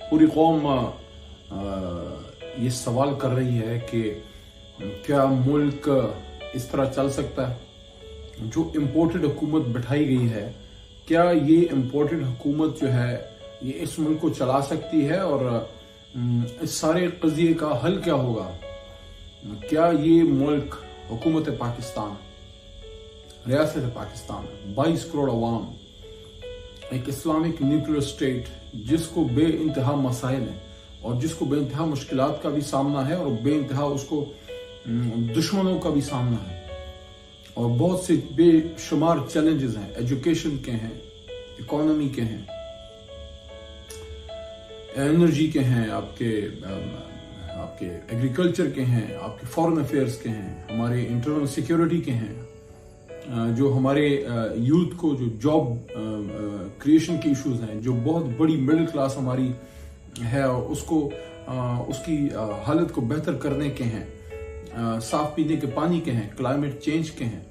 पूरी कौम ये सवाल कर रही है कि क्या मुल्क इस तरह चल सकता है। जो इम्पोर्टेड हुकूमत बिठाई गई है, क्या ये इम्पोर्टेड हुकूमत जो है ये इस मुल्क को चला सकती है, और इस सारे कज़िये का हल क्या होगा। क्या ये मुल्क हुकूमत पाकिस्तान, रियासत पाकिस्तान, 22 करोड़ अवाम, एक इस्लामिक न्यूक्लियर स्टेट जिसको बे इंतहा मसाइल हैं और जिसको बे इंतहा मुश्किलात का भी सामना है और बे इंतहा उसको दुश्मनों का भी सामना है, और बहुत से बेशुमार चैलेंजेस हैं, एजुकेशन के हैं, इकोनॉमी के हैं, एनर्जी के हैं, आपके एग्रीकल्चर के हैं, आपके फॉरेन अफेयर्स के हैं, हमारे इंटरनल सिक्योरिटी के हैं, जो हमारे यूथ को जो जॉब क्रिएशन के इश्यूज हैं, जो बहुत बड़ी मिडिल क्लास हमारी है और उसको उसकी हालत को बेहतर करने के हैं, साफ पीने के पानी के हैं, क्लाइमेट चेंज के हैं,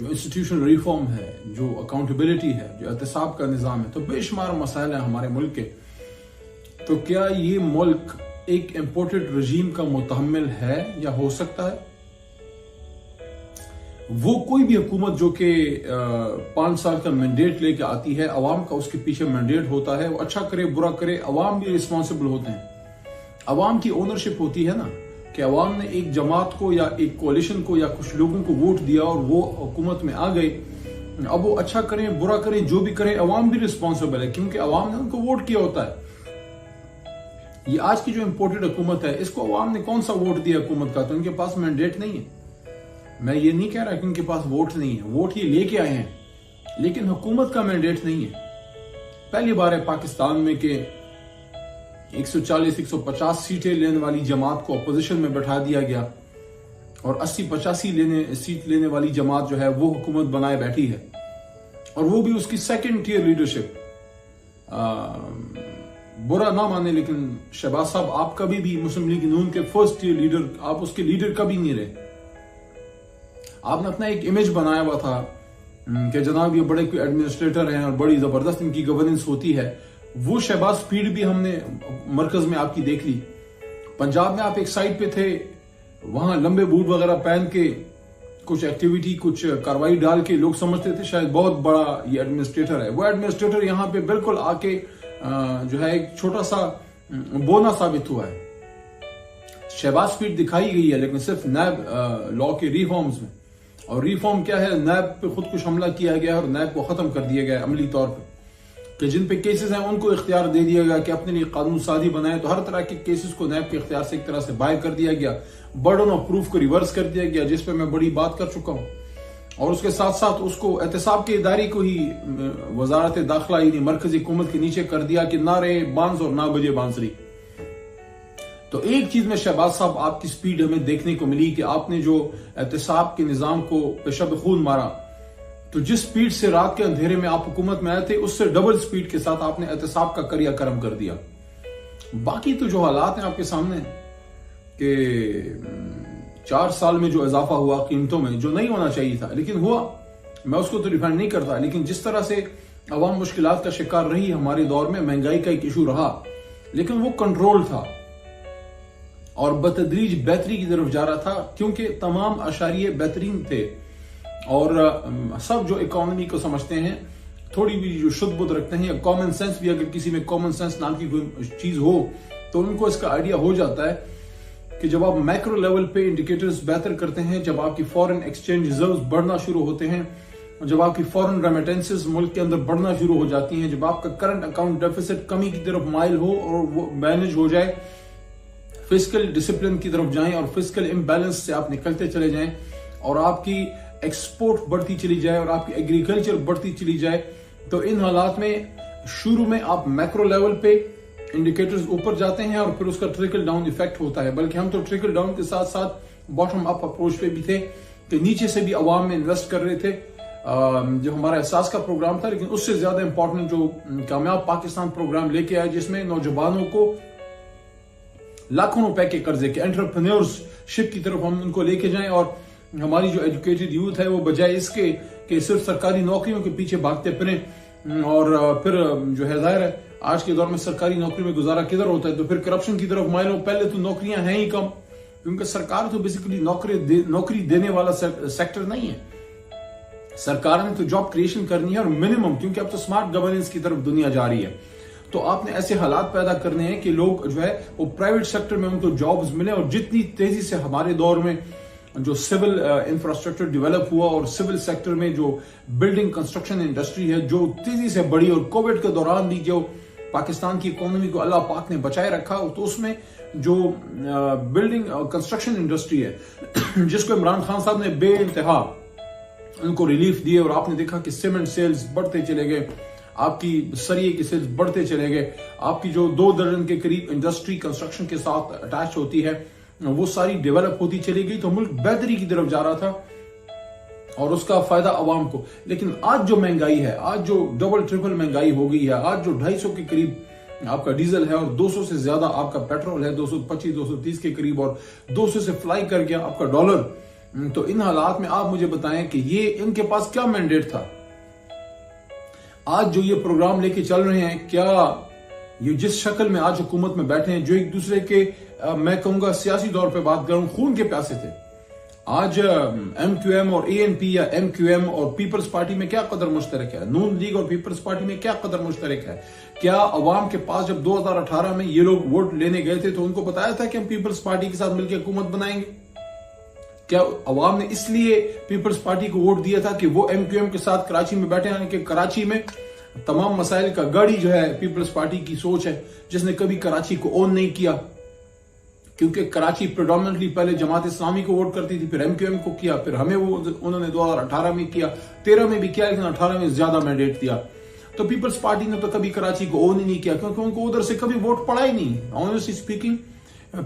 जो इंस्टीट्यूशनल रिफॉर्म है, जो अकाउंटेबिलिटी है, जो एहतसाब का निज़ाम है, तो बेशुमार मसाइल हैं हमारे मुल्क के। तो क्या ये मुल्क एक इम्पोर्टेड रजीम का मुतहम्मिल है या हो सकता है? वो कोई भी हुकूमत जो कि 5 साल का मैंडेट लेके आती है, अवाम का उसके पीछे मैंडेट होता है, वो अच्छा करे बुरा करे, अवाम भी रिस्पॉन्सिबल होते हैं। अवाम की ओनरशिप होती है ना, कि अवाम ने एक जमात को या एक कोalition को या कुछ लोगों को वोट दिया और वो हुकूमत में आ गए। अब वो अच्छा करें बुरा करें जो भी करें, अवाम भी रिस्पॉन्सिबल है, क्योंकि अवाम ने उनको वोट किया होता है। ये आज की जो इम्पोर्टेड हुकूमत है, इसको अवाम ने कौन सा वोट दिया हुकूमत का? तो उनके पास मैंडेट नहीं है। मैं ये नहीं कह रहा कि उनके पास वोट नहीं है, वोट ये लेके आए हैं, लेकिन हुकूमत का मैंडेट नहीं है। पहली बार है पाकिस्तान में कि 140-150 सीटें लेने वाली जमात को अपोजिशन में बैठा दिया गया और 80-85 सीट लेने वाली जमात जो है वो हुकूमत बनाए बैठी है, और वो भी उसकी सेकंड टियर लीडरशिप। बुरा ना माने, लेकिन शहबाज साहब आप कभी भी मुस्लिम लीग नून के फर्स्ट टियर लीडर, आप उसके लीडर कभी नहीं रहे। आपने अपना एक इमेज बनाया हुआ था कि जनाब ये बड़े कोई एडमिनिस्ट्रेटर हैं और बड़ी जबरदस्त इनकी गवर्नेंस होती है। वो शहबाज स्पीड भी हमने मरकज में आपकी देख ली। पंजाब में आप एक साइड पे थे, वहां लंबे बूट वगैरह पहन के कुछ एक्टिविटी, कुछ कार्रवाई डाल के लोग समझते थे शायद बहुत बड़ा ये एडमिनिस्ट्रेटर है। वो एडमिनिस्ट्रेटर यहाँ पे बिल्कुल आके जो है एक छोटा सा बोना साबित हुआ है। शहबाज स्पीड दिखाई गई है, लेकिन सिर्फ नैब लॉ के रिफॉर्म्स में। और रिफॉर्म क्या है? नैब पे खुद कुछ हमला किया गया और नैब को खत्म कर दिया गया अमली तौर पे, कि जिन पे केसेस हैं उनको इख्तियार दे दिया गया कि अपने लिए कानून साजी बनाए। तो हर तरह के केसेस को नैब के इख्तियार से एक तरह से बाहर कर दिया गया, बर्डन ऑफ प्रूफ को रिवर्स कर दिया गया, जिस पे मैं बड़ी बात कर चुका हूं। और उसके साथ साथ उसको एहतसाब के इदारे को ही वजारत दाखिला यानी मरकजी हुकूमत के नीचे कर दिया कि ना रहे बांस और ना बजे बांसुरी। तो एक चीज में शहबाज साहब आपकी स्पीड हमें देखने को मिली कि आपने जो एहतसाब के निजाम को पेशब खून मारा, तो जिस स्पीड से रात के अंधेरे में आप हुकूमत में आए थे, उससे डबल स्पीड के साथ आपने एहतसाब का करिया करम कर दिया। बाकी तो जो हालात हैं आपके सामने कि 4 साल में जो इजाफा हुआ कीमतों में, जो नहीं होना चाहिए था लेकिन हुआ, मैं उसको तो डिफेंड नहीं करता, लेकिन जिस तरह से अवाम मुश्किलात का शिकार रही हमारे दौर में, महंगाई का एक इशू रहा, लेकिन वो कंट्रोल था और बतदरीज बेहतरी की तरफ जा रहा था, क्योंकि तमाम अशारिये बेहतरीन थे। और सब जो इकोनॉमी को समझते हैं, थोड़ी भी जो शुद्ध बुद्ध रखते हैं, कॉमन सेंस भी, अगर किसी में कॉमन सेंस नाम की कोई चीज हो तो उनको इसका आइडिया हो जाता है कि जब आप मैक्रो लेवल पे इंडिकेटर्स बेहतर करते हैं, जब आपकी फॉरेन एक्सचेंज रिजर्व्स बढ़ना शुरू होते हैं, जब आपकी फॉरेन रेमिटेंसेस मुल्क के अंदर बढ़ना शुरू हो जाती हैं, जब आपका करंट अकाउंट डेफिसिट कमी की तरफ माइल हो और वो मैनेज हो जाए, फिस्कल डिसिप्लिन की तरफ जाएं और फिस्कल इम्बैलेंस से आप निकलते चले जाएं, और आपकी एक्सपोर्ट बढ़ती चली जाए और आपकी एग्रीकल्चर बढ़ती चली जाए, तो इन हालात में शुरू में आप मैक्रो लेवल पे इंडिकेटर्स ऊपर जाते हैं और फिर उसका ट्रिकल डाउन इफेक्ट होता है। बल्कि हम तो ट्रिकल डाउन के साथ साथ बॉटम अप अप्रोच पे भी थे कि नीचे से भी अवाम में इन्वेस्ट कर रहे थे, जो हमारा एहसास का प्रोग्राम था। लेकिन उससे ज्यादा इंपॉर्टेंट जो कामयाब पाकिस्तान प्रोग्राम लेके आया, जिसमें नौजवानों को लाखों रुपए के कर्जे के एंटरप्रेन्योरशिप की तरफ हम उनको लेके जाएं, और हमारी जो एजुकेटेड यूथ है वो बजाय इसके कि सिर्फ सरकारी नौकरियों के पीछे भागते फिरें और फिर जो है जाहिर है आज के दौर में सरकारी नौकरी में गुजारा किधर होता है, तो फिर करप्शन की तरफ माइल हो। पहले तो नौकरियां हैं ही कम, क्योंकि सरकार तो बेसिकली नौकरी देने वाला सेक्टर नहीं है। सरकार ने तो जॉब क्रिएशन करनी है, और मिनिमम, क्योंकि अब तो स्मार्ट गवर्नेंस की तरफ दुनिया जा रही है, तो आपने ऐसे हालात पैदा करने हैं कि लोग जो है वो प्राइवेट सेक्टर में उनको जॉब्स मिले। और जितनी तेजी से हमारे दौर में जो सिविल इंफ्रास्ट्रक्चर डेवलप हुआ और सिविल सेक्टर में जो बिल्डिंग कंस्ट्रक्शन इंडस्ट्री है जो तेजी से बढ़ी, और कोविड के दौरान भी जो पाकिस्तान की इकोनॉमी को अल्लाह पाक ने बचाए रखा, तो उसमें जो बिल्डिंग कंस्ट्रक्शन इंडस्ट्री है जिसको इमरान खान साहब ने बेइंतहा उनको रिलीफ दिए, और आपने देखा कि सीमेंट सेल्स बढ़ते चले गए, आपकी सरिये की सेल्स बढ़ते चले गए, आपकी जो 2 दर्जन के करीब इंडस्ट्री कंस्ट्रक्शन के साथ अटैच होती है वो सारी डेवलप होती चली गई, तो मुल्क बेहतरी की तरफ जा रहा था और उसका फायदा अवाम को। लेकिन आज जो महंगाई है, आज जो डबल ट्रिपल महंगाई हो गई है, आज जो 250 के करीब आपका डीजल है और 200 से ज्यादा आपका पेट्रोल है, 225-230 के करीब, और 200 से फ्लाई कर गया आपका डॉलर, तो इन हालात में आप मुझे बताएं कि ये इनके पास क्या मैंडेट था। आज जो ये प्रोग्राम लेके चल रहे हैं, क्या ये जिस शक्ल में आज हुकूमत में बैठे हैं, जो एक दूसरे के मैं कहूंगा सियासी तौर पे बात करूं खून के प्यासे थे, आज MQM और ANP या MQM और पीपल्स पार्टी में क्या कदर मुश्तरक है, नून लीग और पीपल्स पार्टी में क्या कदर मुश्तरक है। क्या अवाम के पास जब 2018 में ये लोग वोट लेने गए थे तो उनको बताया था कि हम पीपल्स पार्टी के साथ मिलकर हुकूमत बनाएंगे? क्या अवाम ने इसलिए पीपल्स पार्टी को वोट दिया था कि वो MQM के साथ कराची में बैठे हैं, कि कराची में तमाम मसाइल का गढ़ जो है पीपल्स पार्टी की सोच है, जिसने कभी कराची को ओन नहीं किया, क्योंकि कराची प्रेडोमिनेंटली पहले जमात इस्लामी को वोट करती थी, फिर MQM को किया, फिर हमें वो उन्होंने 2018 में किया, 13 में भी किया, लेकिन 18 में ज्यादा मैंडेट दिया। तो पीपल्स पार्टी ने तो कभी कराची को ओन ही नहीं किया, क्योंकि उनको उधर से कभी वोट पड़ा ही नहीं। ऑनेस्टली स्पीकिंग,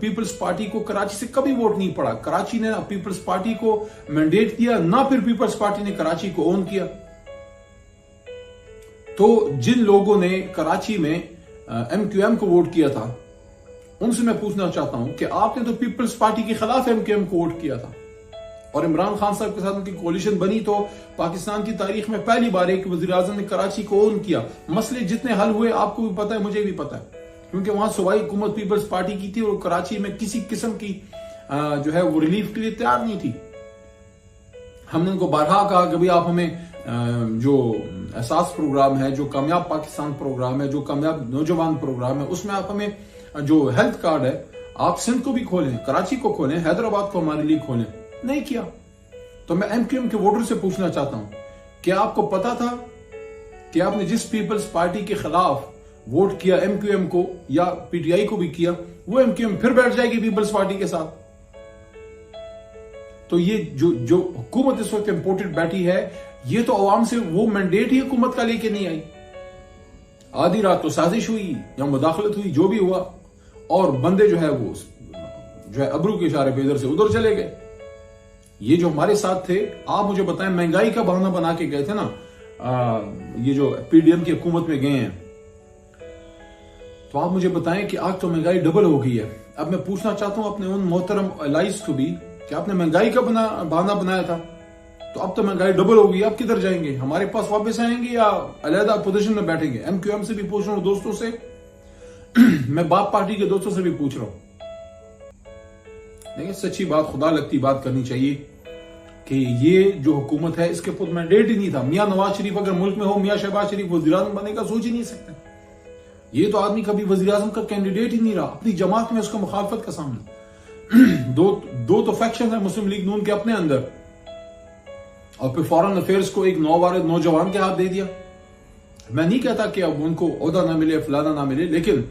पीपल्स पार्टी को कराची से कभी वोट नहीं पड़ा। कराची ने पीपल्स पार्टी को मैंडेट दिया, ना फिर पीपल्स पार्टी ने कराची को ओन किया। तो जिन लोगों ने कराची में MQM को वोट किया था, उनसे मैं पूछना चाहता हूं कि आपने तो पीपल्स पार्टी के खिलाफ MQM को वोट किया था, और इमरान खान साहब के साथ उनकी कोalition बनी, तो पाकिस्तान की तारीख में पहली बार एक वजीर आजम ने कराची को ओन किया। मसले जितने हल हुए आपको भी पता है, मुझे भी पता है, क्योंकि वहां सूबाई हुकूमत पीपल्स पार्टी की थी और कराची में किसी किस्म की जो है वो रिलीफ के लिए तैयार नहीं थी। हमने उनको बारहा कहा कि भाई आप हमें जो एहसास प्रोग्राम है, जो कामयाब पाकिस्तान प्रोग्राम है, जो कामयाब नौजवान प्रोग्राम है, उसमें आप हमें जो हेल्थ कार्ड है आप सिंध को भी खोलें, कराची को खोलें, हैदराबाद को हमारे लिए खोलें। नहीं किया। तो मैं MQM के वोटर से पूछना चाहता हूं, क्या आपको पता था कि आपने जिस पीपल्स पार्टी के खिलाफ वोट किया MQM को या PTI को भी किया, वो MQM फिर बैठ जाएगी पीपल्स पार्टी के साथ? तो ये जो हुकूमत इस वक्त इंपोर्टेड बैठी है, ये तो अवाम से वो मैंडेट ही हुकूमत का लेके नहीं आई। आधी रात तो साजिश हुई या मुदाखलत हुई, जो भी हुआ, और बंदे जो है वो जो है अबरू के इशारे पे इधर से उधर चले गए। ये जो हमारे साथ थे, आप मुझे बताएं, महंगाई का बहाना बना के गए थे ना, ये जो PDM की हुकूमत में गए हैं, तो आप मुझे बताएं कि आज तो महंगाई डबल हो गई है। अब मैं पूछना चाहता हूं अपने उन मोहतरम एलाइज को भी कि आपने महंगाई का बहाना बनाया था, तो अब तो महंगाई डबल हो गई, आप किधर जाएंगे? हमारे पास वापस आएंगे या अलहदा पोजीशन में बैठेंगे? MQM से भी पूछ रहा हूं, दोस्तों से मैं बाप पार्टी के दोस्तों से भी पूछ रहा हूं। देखिए, सच्ची बात, खुदा लगती बात करनी चाहिए कि ये जो हुकूमत है इसके खुद मैंडेट ही नहीं था। मियां नवाज शरीफ अगर मुल्क में हो, मियां शहबाज शरीफ वज़ीर आज़म बनने का सोच ही नहीं सकते। ये तो आदमी कभी वज़ीर आज़म का कैंडिडेट ही नहीं रहा, अपनी जमात में उसका मुखालफत का सामना। दो तो फैक्शन है मुस्लिम लीग नून के अपने अंदर, और फिर फॉरेन अफेयर्स को एक नौवारिद नौजवान के हाथ दे दिया। मैं नहीं कहता कि अब उनको ओहदा ना मिले, फलाना ना मिले, लेकिन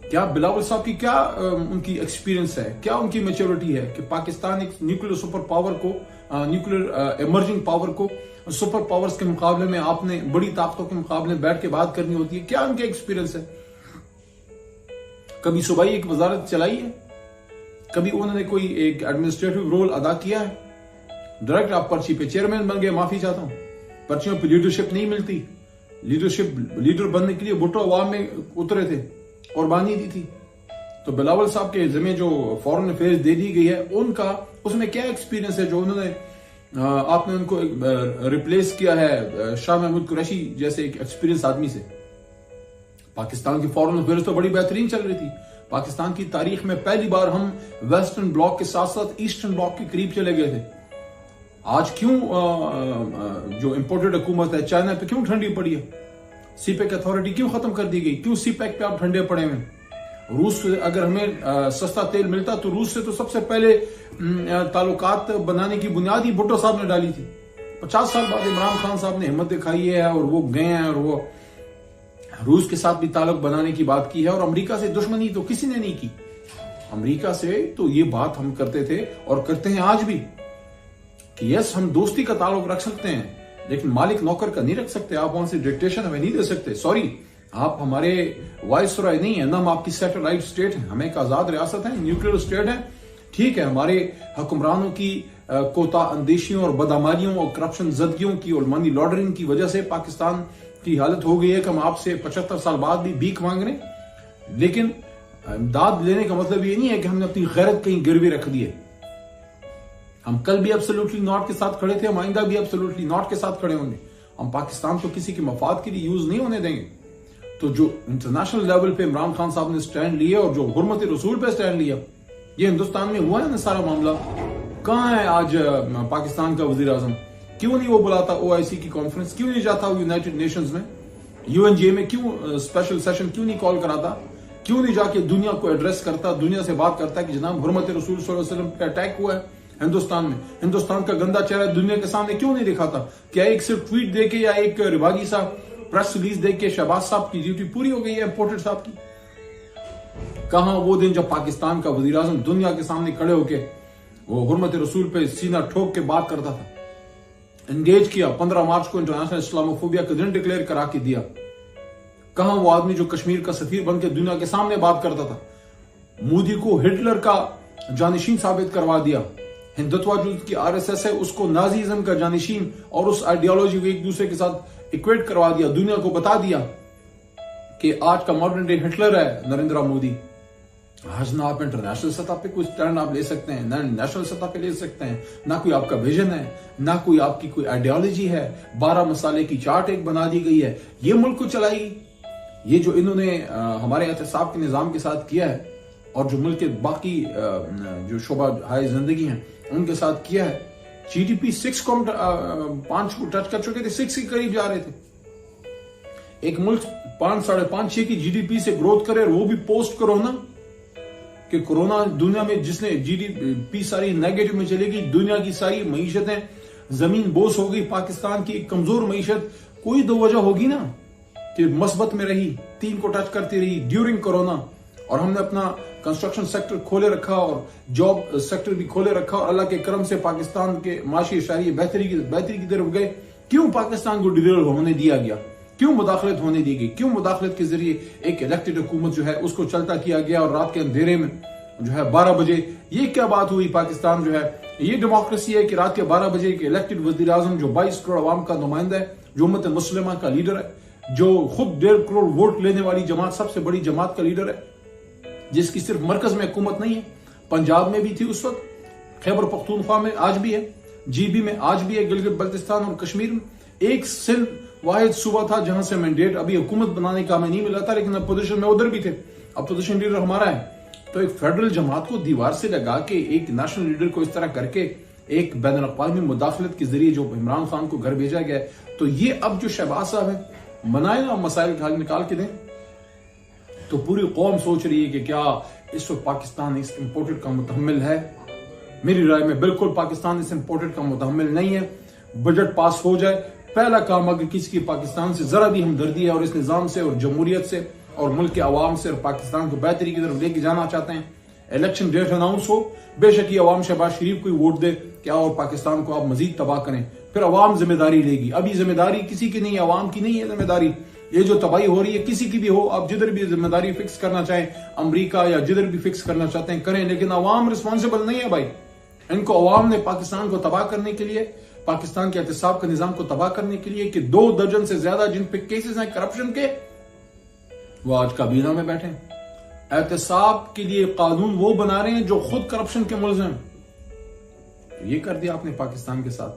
क्या बिलावल साहब की क्या उनकी एक्सपीरियंस है, क्या उनकी मैच्योरिटी है कि पाकिस्तान एक न्यूक्लियर सुपर पावर को, न्यूक्लियर इमर्जिंग पावर को सुपर पावर्स के मुकाबले में आपने बड़ी ताकतों के मुकाबले बैठ के बात करनी होती है? क्या उनके एक्सपीरियंस है? कभी सूबाई एक वजारत चलाई है? कभी उन्होंने कोई एक एडमिनिस्ट्रेटिव रोल अदा किया है? डायरेक्ट आप पर्ची पे चेयरमैन बन गए, माफी चाहता हूं, पर्चियों पे लीडरशिप नहीं मिलती। लीडर बनने के लिए भुट्टो अवाम में उतरे थे, कुर्बानी दी थी। तो बिलावल साहब के जिम्मे जो फॉरेन अफेयर्स दे दी गई है, उनका उसमें क्या एक्सपीरियंस है जो उन्होंने आपने उनको रिप्लेस किया है शाह महमूद कुरैशी जैसे एक एक्सपीरियंस आदमी से? पाकिस्तान की फॉरेन अफेयर्स तो बड़ी बेहतरीन चल रही थी। पाकिस्तान की तारीख में पहली बार हम वेस्टर्न ब्लॉक के साथ साथ ईस्टर्न ब्लॉक के करीब चले गए थे। आज क्यों जो इंपोर्टेड हुकूमत है चाइना पे क्यों ठंडी पड़ी है? सीपेक अथॉरिटी क्यों खत्म कर दी गई? क्यों सीपेक पे आप ठंडे पड़े हुए? रूस से अगर हमें सस्ता तेल मिलता तो रूस से तो सबसे पहले ताल्लुकात बनाने की बुनियाद ही भुट्टो साहब ने डाली थी। 50 साल बाद इमरान खान साहब ने हिम्मत दिखाई है और वो गए हैं और वो रूस के साथ भी ताल्लुक बनाने की बात की है। और अमेरिका से दुश्मनी तो किसी ने नहीं की। अमेरिका से तो ये बात हम करते थे और करते हैं आज भी कि यस, हम दोस्ती का ताल्लुक रख सकते हैं, लेकिन मालिक नौकर का नहीं रख सकते। आप वहां से डिक्टेशन हमें नहीं दे सकते। सॉरी, आप हमारे वाइसरॉय नहीं है ना, हम आपकी सैटेलाइट स्टेट है। हमें एक आजाद रियासत है, न्यूक्लियर स्टेट है। ठीक है, हमारे हुक्मरानों की कोता अंदेशियों और बदअमालियों और करप्शन जदगियों की और मनी लॉन्ड्रिंग की वजह से पाकिस्तान की हालत हो गई है कि हम आपसे 75 साल बाद भी भीख मांग रहे हैं। लेकिन इमदाद लेने का मतलब ये नहीं है कि हमने अपनी गैरत कहीं गिरवी रख दी है। हम कल भी एब्सोल्युटली नॉट के साथ खड़े थे, हम आइंदा भी एब्सोल्युटली नॉट के साथ खड़े होंगे। हम पाकिस्तान को किसी के मफाद के लिए यूज नहीं होने देंगे। तो जो इंटरनेशनल लेवल पे इमरान खान साहब ने स्टैंड लिया और जो हुर्मत रसूल पे स्टैंड लिया, ये हिंदुस्तान में हुआ है ना सारा मामला। कहां है आज पाकिस्तान का वजीर आजम? क्यों नहीं वो बुलाता OIC की कॉन्फ्रेंस? क्यों नहीं जाता यूनाइटेड नेशंस में? UNGA में क्यों स्पेशल सेशन क्यों नहीं कॉल कराता? क्यों नहीं जाके दुनिया को एड्रेस करता, दुनिया से बात करता कि जनाब हुर्मत रसूल सल्लल्लाहु अलैहि वसल्लम पे अटैक हुआ है हिंदुस्तान में? हिंदुस्तान का गंदा चेहरा दुनिया के सामने क्यों नहीं दिखाता? क्या एक सिर्फ ट्वीट देके या एक रिवागी सा प्रेस रिलीज देके शहबाज साहब की ड्यूटी पूरी हो गई है इंपोर्टेड साहब की? कहां वो दिन जब पाकिस्तान का वजीर आजम दुनिया के सामने खड़े होके वो हुर्मत रसूल पे सीना ठोक के बात करता था, एंगेज किया, 15 मार्च को इंटरनेशनल इस्लामोफोबिया का दिन डिक्लेयर करा के दिया? कहां वो आदमी जो कश्मीर का सफीर बनकर दुनिया के सामने बात करता था? मोदी को हिटलर का जानिशीन साबित करवा दिया। हिंदुत्व जो की RSS है उसको नाजीज्म का जानिशीन और उस आइडियोलॉजी को एक दूसरे के साथ इक्वेट करवा दिया। दुनिया को बता दिया कि आज का मॉडर्न डे हिटलर है नरेंद्र मोदी। आज ना आप इंटरनेशनल सतह पे कोई स्टैंड आप ले सकते हैं, ना नेशनल सतह पे ले सकते हैं, ना कोई आपका विजन है, ना कोई आपकी कोई आइडियोलॉजी है। 12 मसाले की चार्ट एक बना दी गई है, ये मुल्क को चलाएगी। ये जो इन्होंने हमारे एहतसाब के निजाम के साथ किया है और जो मुल्क के बाकी जो शोबा हाय जिंदगी हैं उनके साथ किया है। GDP 5 को टच कर चुके थे, 6 के करीब जा रहे थे। एक मुल्क 5, 5.5, 6 की GDP से ग्रोथ करे, वो भी पोस्ट कोरोना कि कोरोना दुनिया में जिसने GDP सारी नेगेटिव में चलेगी, दुनिया की सारी मईशतें जमीन बोस हो गई। पाकिस्तान की एक कमजोर मईशत कोई दो वजह होगी ना कि मस्बत में रही, 3 को टच करती रही ड्यूरिंग कोरोना, और हमने अपना कंस्ट्रक्शन सेक्टर खोले रखा और जॉब सेक्टर भी खोले रखा और अल्लाह के करम से पाकिस्तान के माशी शहरी बेहतरी की तरफ गए। क्यों पाकिस्तान को डिरेल होने दिया गया? क्यों मुदाखलत होने दी गई? क्यों मुदाखलत के जरिए एक इलेक्टेड हुकूमत जो है उसको चलता किया गया और रात के अंधेरे में जो है 12 बजे ये क्या बात हुई? पाकिस्तान जो है ये डेमोक्रेसी है कि रात के 12 बजे एक इलेक्टेड वजीर आजम जो 22 करोड़ अवाम का नुमाइंदा है, जो उम्मत मुस्लिमा का लीडर है, जो खुद 1.5 करोड़ वोट लेने वाली जमात, सबसे बड़ी जमात का लीडर है, जिसकी सिर्फ मरकज में हुकूमत नहीं है, पंजाब में भी थी उस वक्त, खैबर पख्तूनख्वा में आज भी है, GB में आज भी है, गिलगित बल्तिस्तान और कश्मीर में। एक सिंध वाहिद सूबा था जहां से मैंडेट अभी हुकूमत बनाने का हमें नहीं मिला था, लेकिन अपोजिशन में उधर भी थे, अपोजिशन लीडर हमारा है। तो एक फेडरल जमात को दीवार से लगा के एक नेशनल लीडर को इस तरह करके एक बैनुल अक़वामी मुदाखलत के जरिए जो इमरान खान को घर भेजा गया है, तो ये अब जो शहबाज साहब है बनाए ना मसाइल हल निकाल के दें, तो पूरी कौम सोच रही है कि क्या इस वक्त पाकिस्तान इस इम्पोर्टेड का मुतहम्मिल है? मेरी राय में बिल्कुल पाकिस्तान इस इम्पोर्टेड का मुतहम्मिल नहीं है। बजट पास हो जाए, पहला काम अगर किसी की पाकिस्तान से जरा भी हमदर्दी है और इस निजाम से और जमहूरियत से और मुल्क के अवाम से और पाकिस्तान को बेहतरी की तरफ लेके जाना चाहते हैं, इलेक्शन डेट अनाउंस हो, बेशक ये अवाम शहबाज शरीफ को वोट दे क्या और पाकिस्तान को आप मजीद तबाह करें, फिर अवाम जिम्मेदारी लेगी। अभी जिम्मेदारी किसी की नहीं है, अवाम की नहीं है जिम्मेदारी। ये जो तबाही हो रही है किसी की भी हो, आप जिधर भी जिम्मेदारी फिक्स करना चाहें, अमेरिका या जिधर भी फिक्स करना चाहते हैं करें, लेकिन अवाम रिस्पॉन्सिबल नहीं है भाई। इनको अवाम ने पाकिस्तान को तबाह करने के लिए, पाकिस्तान के एहतसाब के निजाम को तबाह करने के लिए कि 2 दर्जन से ज्यादा जिन पे केसेस हैं करप्शन के, वो आज काबीना में बैठे हैं। एहतसाब के लिए कानून वो बना रहे हैं जो खुद करप्शन के मुलजिम हैं। ये कर दिया आपने पाकिस्तान के साथ।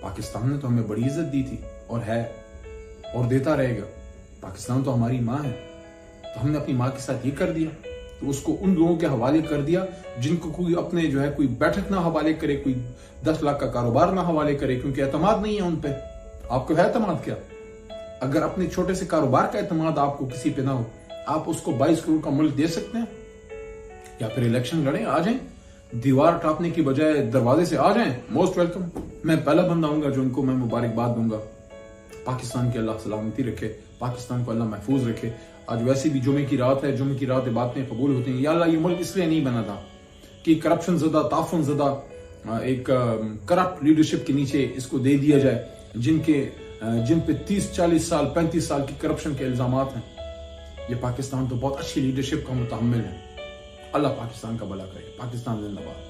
पाकिस्तान ने तो हमें बड़ी इज्जत दी थी और है और देता रहेगा। पाकिस्तान तो हमारी माँ है, तो हमने अपनी माँ के साथ ये कर दिया, तो उसको उन लोगों के हवाले कर दिया जिनको कोई अपने जो है कोई बैठक ना हवाले करे, कोई 10 लाख का कारोबार ना हवाले करे, क्योंकि एतमाद नहीं है उन पे। आपको है एतमाद क्या? अगर अपने छोटे से कारोबार का एतमाद आपको किसी पे ना हो, आप उसको 22 करोड़ का मुल्क दे सकते हैं? या फिर इलेक्शन लड़ें, आ जाएं, दीवार टापने की बजाय दरवाजे से आ जाएं, मोस्ट वेलकम। मैं पहला बंदा हूंगा जो उनको मैं मुबारकबाद दूंगा। पाकिस्तान की अल्लाह सलामती रखे, पाकिस्तान को अल्लाह महफूज रखे। आज वैसे भी जुमे की रात है, जुमे की रात बातें कबूल होती हैं। या अल्लाह, ये मुल्क इसलिए नहीं बना था कि करप्शन ज़दा, ताफुन ज़दा, एक करप्ट लीडरशिप के नीचे इसको दे दिया जाए, जिन पे 30, 40 साल, 35 साल की करप्शन के इल्जामात हैं। ये पाकिस्तान तो बहुत अच्छी लीडरशिप का मुतहम्मिल है। अल्लाह पाकिस्तान का भला करे। पाकिस्तान जिंदाबाद।